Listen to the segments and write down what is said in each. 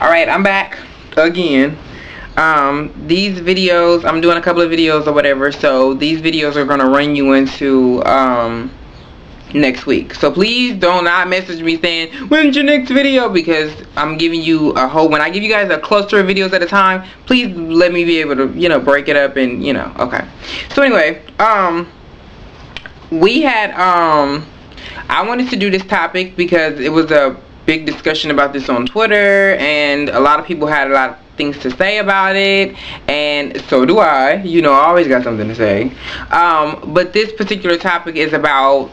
Alright, I'm back again. These videos, I'm doing a couple of videos or whatever, so these videos are gonna run you into next week. So please do not message me saying, when's your next video? Because I'm giving you a whole, when I give you guys a cluster of videos at a time, please let me be able to, break it up and, okay. So anyway, we had, I wanted to do this topic because it was a big discussion about this on Twitter, and a lot of people had a lot of things to say about it, and so do I. I always got something to say. But this particular topic is about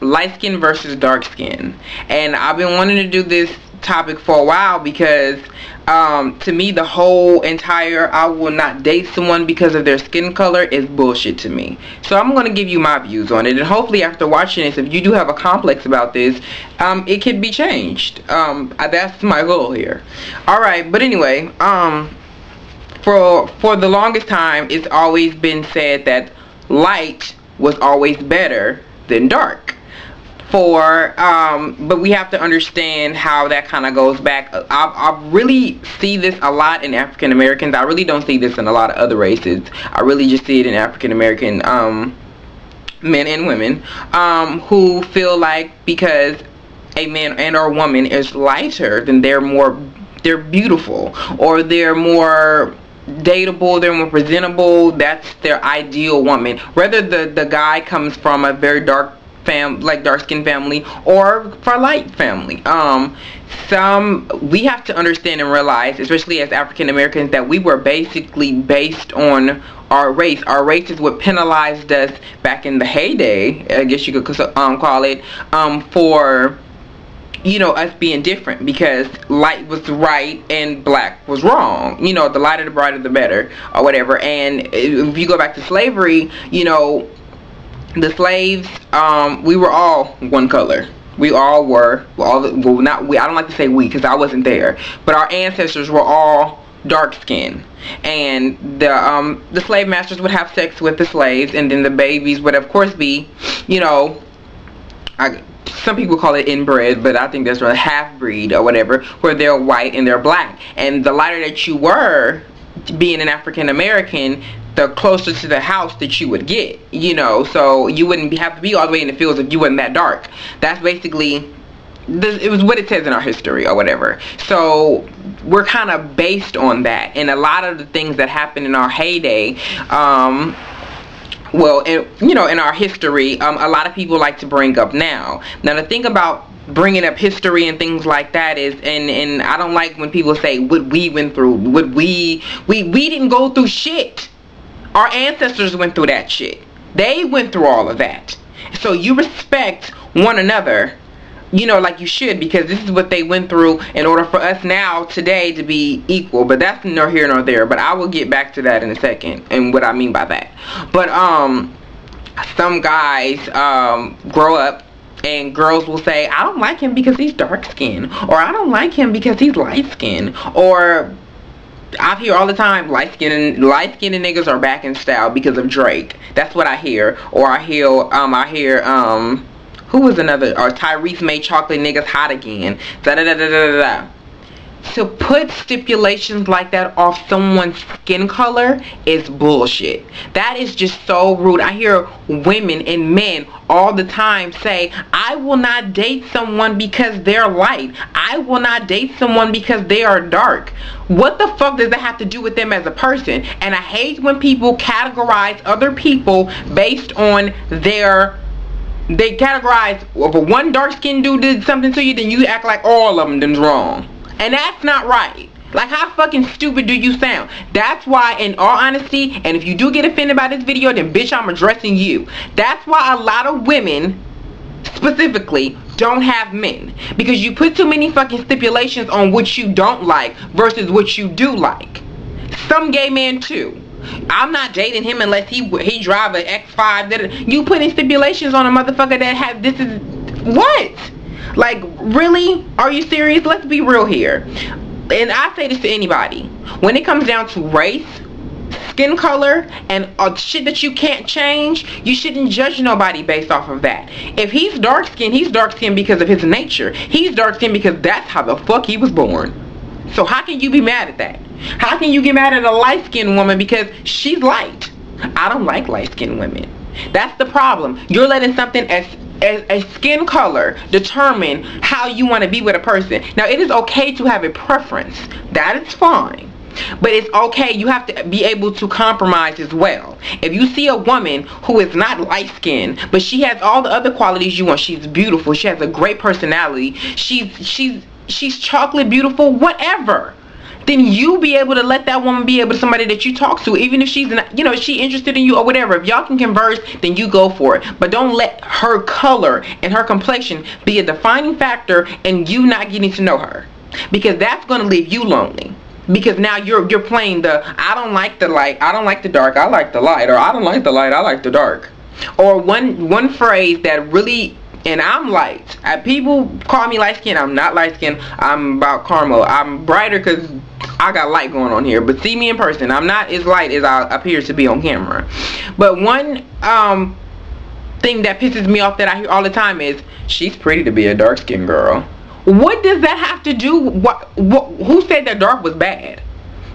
light skin versus dark skin, and I've been wanting to do this topic for a while because to me the whole entire I will not date someone because of their skin color is bullshit to me. So I'm going to give you my views on it, and hopefully after watching this, if you do have a complex about this, it can be changed. That's my goal here. Alright, but anyway, for the longest time it's always been said that light was always better than dark. But we have to understand how that kind of goes back. I really see this a lot in African Americans. I really don't see this in a lot of other races. I really just see it in African American men and women who feel like because a man and or woman is lighter, then they're beautiful, or they're more dateable, they're more presentable. That's their ideal woman, whether the guy comes from a very dark skin family or for light family. We have to understand and realize, especially as African Americans, that we were basically based on our race. Our race is what penalized us back in the heyday, I guess you could call it, for us being different, because light was right and black was wrong. The lighter the brighter the better, or whatever. And if you go back to slavery, the slaves, we were all one color. We all were, I don't like to say we because I wasn't there, but our ancestors were all dark skinned, and the slave masters would have sex with the slaves, and then the babies would of course be, some people call it inbred, but I think that's a half-breed or whatever, where they're white and they're black. And the lighter that you were, being an African American, the closer to the house that you would get, so you wouldn't have to be all the way in the fields if you wasn't that dark. That's basically, it was what it says in our history or whatever. So we're kind of based on that, and a lot of the things that happened in our heyday, in our history, a lot of people like to bring up now. Now the thing about bringing up history and things like that is, and I don't like when people say what we went through, we didn't go through shit. Our ancestors went through that shit. They went through all of that. So you respect one another, like you should, because this is what they went through in order for us now today to be equal. But that's nor here nor there, but I will get back to that in a second and what I mean by that. But some guys grow up and girls will say, I don't like him because he's dark skinned, or I don't like him because he's light skinned, or I hear all the time, light skinned niggas are back in style because of Drake. That's what I hear. Or I hear who was another? Or Tyrese made chocolate niggas hot again. Da da da da da da. To put stipulations like that off someone's skin color is bullshit. That is just so rude. I hear women and men all the time say, I will not date someone because they're light. I will not date someone because they are dark. What the fuck does that have to do with them as a person? And I hate when people categorize other people based on they categorize, well, if one dark skinned dude did something to you, then you act like all of them then's wrong. And that's not right. Like, how fucking stupid do you sound? That's why, in all honesty, and if you do get offended by this video, then bitch, I'm addressing you. That's why a lot of women, specifically, don't have men. Because you put too many fucking stipulations on what you don't like versus what you do like. Some gay men too. I'm not dating him unless he drive an X5. You putting stipulations on a motherfucker that have, this is, what? Like, really? Are you serious? Let's be real here. And I say this to anybody. When it comes down to race, skin color and shit that you can't change, you shouldn't judge nobody based off of that. If he's dark skinned because of his nature. He's dark skinned because that's how the fuck he was born. So how can you be mad at that? How can you get mad at a light skinned woman because she's light? I don't like light skinned women. That's the problem. You're letting something as a skin color determine how you want to be with a person. Now, it is okay to have a preference. That is fine. But it's okay. You have to be able to compromise as well. If you see a woman who is not light skinned, but she has all the other qualities you want, she's beautiful, she has a great personality, she's chocolate beautiful, whatever, then you be able to let that woman be able to somebody that you talk to, even if she's not, you know, she interested in you or whatever. If y'all can converse, then you go for it. But don't let her color and her complexion be a defining factor in you not getting to know her, because that's going to leave you lonely. Because now you're playing the I don't like the light, I don't like the dark, I like the light, or I don't like the light, I like the dark. Or one phrase that really, and I'm light. People call me light skin. I'm not light skin. I'm about caramel. I'm brighter because I got light going on here. But see me in person, I'm not as light as I appear to be on camera. But one thing that pisses me off that I hear all the time is, she's pretty to be a dark skinned girl. What does that have to do? Who said that dark was bad?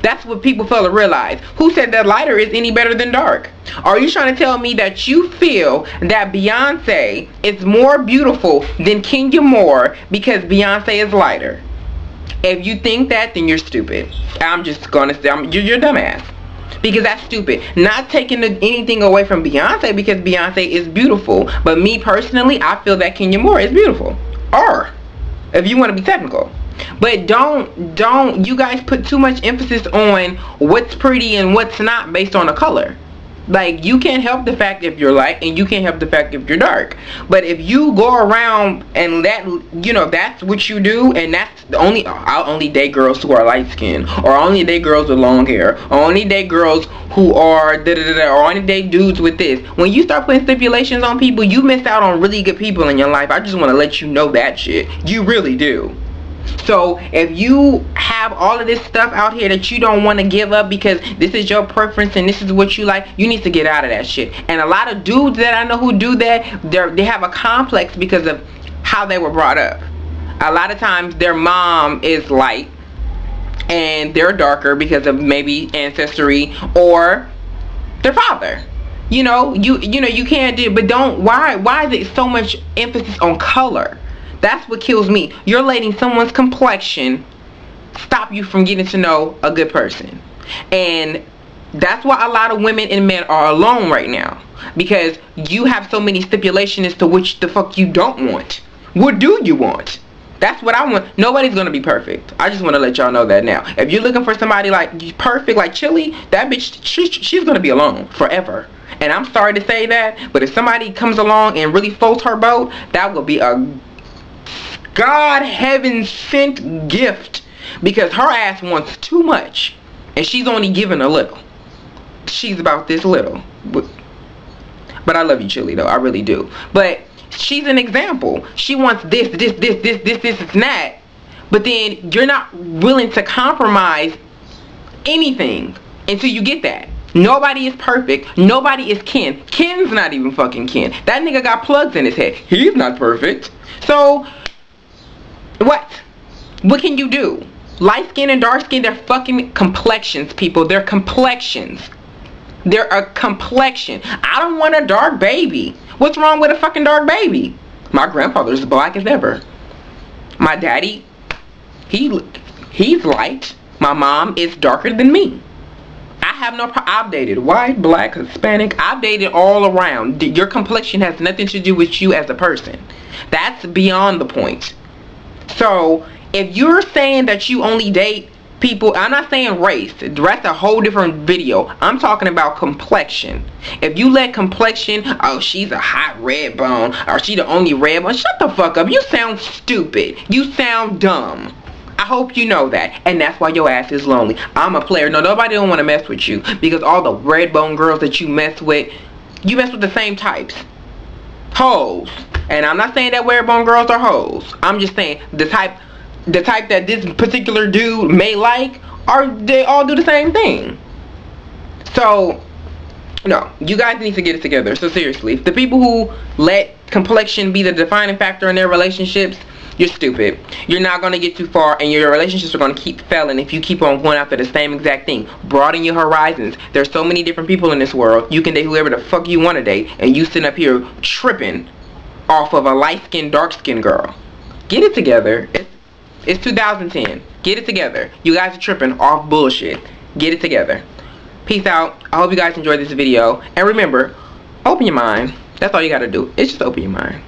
That's what people fail to realize. Who said that lighter is any better than dark? Are you trying to tell me that you feel that Beyonce is more beautiful than Kenya Moore because Beyonce is lighter? If you think that, then you're stupid. I'm just gonna say you're dumbass. Because that's stupid. Not taking anything away from Beyonce, because Beyonce is beautiful. But me personally, I feel that Kenya Moore is beautiful. Or, if you want to be technical. But don't you guys put too much emphasis on what's pretty and what's not based on a color. Like, you can't help the fact if you're light, and you can't help the fact if you're dark. But if you go around and that's what you do, and that's the I'll only date girls who are light skinned, or only date girls with long hair, or only date girls who are or only date dudes with this. When you start putting stipulations on people, you miss out on really good people in your life. I just want to let you know that shit. You really do. So if you have all of this stuff out here that you don't want to give up because this is your preference and this is what you like, you need to get out of that shit. And a lot of dudes that I know who do that, they have a complex because of how they were brought up. A lot of times their mom is light and they're darker because of maybe ancestry, or their father. You can't do, but why is it so much emphasis on color? That's what kills me. You're letting someone's complexion stop you from getting to know a good person. And that's why a lot of women and men are alone right now. Because you have so many stipulations as to which the fuck you don't want. What do you want? That's what I want. Nobody's going to be perfect. I just want to let y'all know that now. If you're looking for somebody like perfect, like Chili, that bitch, she's going to be alone forever. And I'm sorry to say that, but if somebody comes along and really floats her boat, that will be a God heaven sent gift, because her ass wants too much and she's only given a little. She's about this little, but I love you, Chili, though. I really do. But she's an example. She wants this and that, but then you're not willing to compromise anything until you get that. Nobody is perfect. Nobody is Ken. Ken's not even fucking Ken. That nigga got plugs in his head. He's not perfect. So what can you do? Light skin and dark skin, they're fucking complexions, people. They're complexions. They're a complexion. I don't want a dark baby. What's wrong with a fucking dark baby? My grandfather's black as ever. My daddy, he's light. My mom is darker than me. I have no problem. I've dated white, black, Hispanic. I've dated all around. Your complexion has nothing to do with you as a person. That's beyond the point. So if you're saying that you only date people, I'm not saying race, that's a whole different video. I'm talking about complexion. If you let complexion, oh, she's a hot red bone, or she the only red bone, shut the fuck up. You sound stupid. You sound dumb. I hope you know that, and that's why your ass is lonely. I'm a player. No, nobody don't want to mess with you, because all the red bone girls that you mess with the same types. Hoes. And I'm not saying that red bone girls are hoes. I'm just saying the type that this particular dude may like, or they all do the same thing. So, no, you guys need to get it together. So seriously, the people who let complexion be the defining factor in their relationships, you're stupid. You're not going to get too far, and your relationships are going to keep failing if you keep on going after the same exact thing. Broaden your horizons. There's so many different people in this world. You can date whoever the fuck you want to date, and you sitting up here tripping off of a light-skinned, dark-skinned girl. Get it together. It's 2010. Get it together. You guys are tripping off bullshit. Get it together. Peace out. I hope you guys enjoyed this video. And remember, open your mind. That's all you gotta do. It's just open your mind.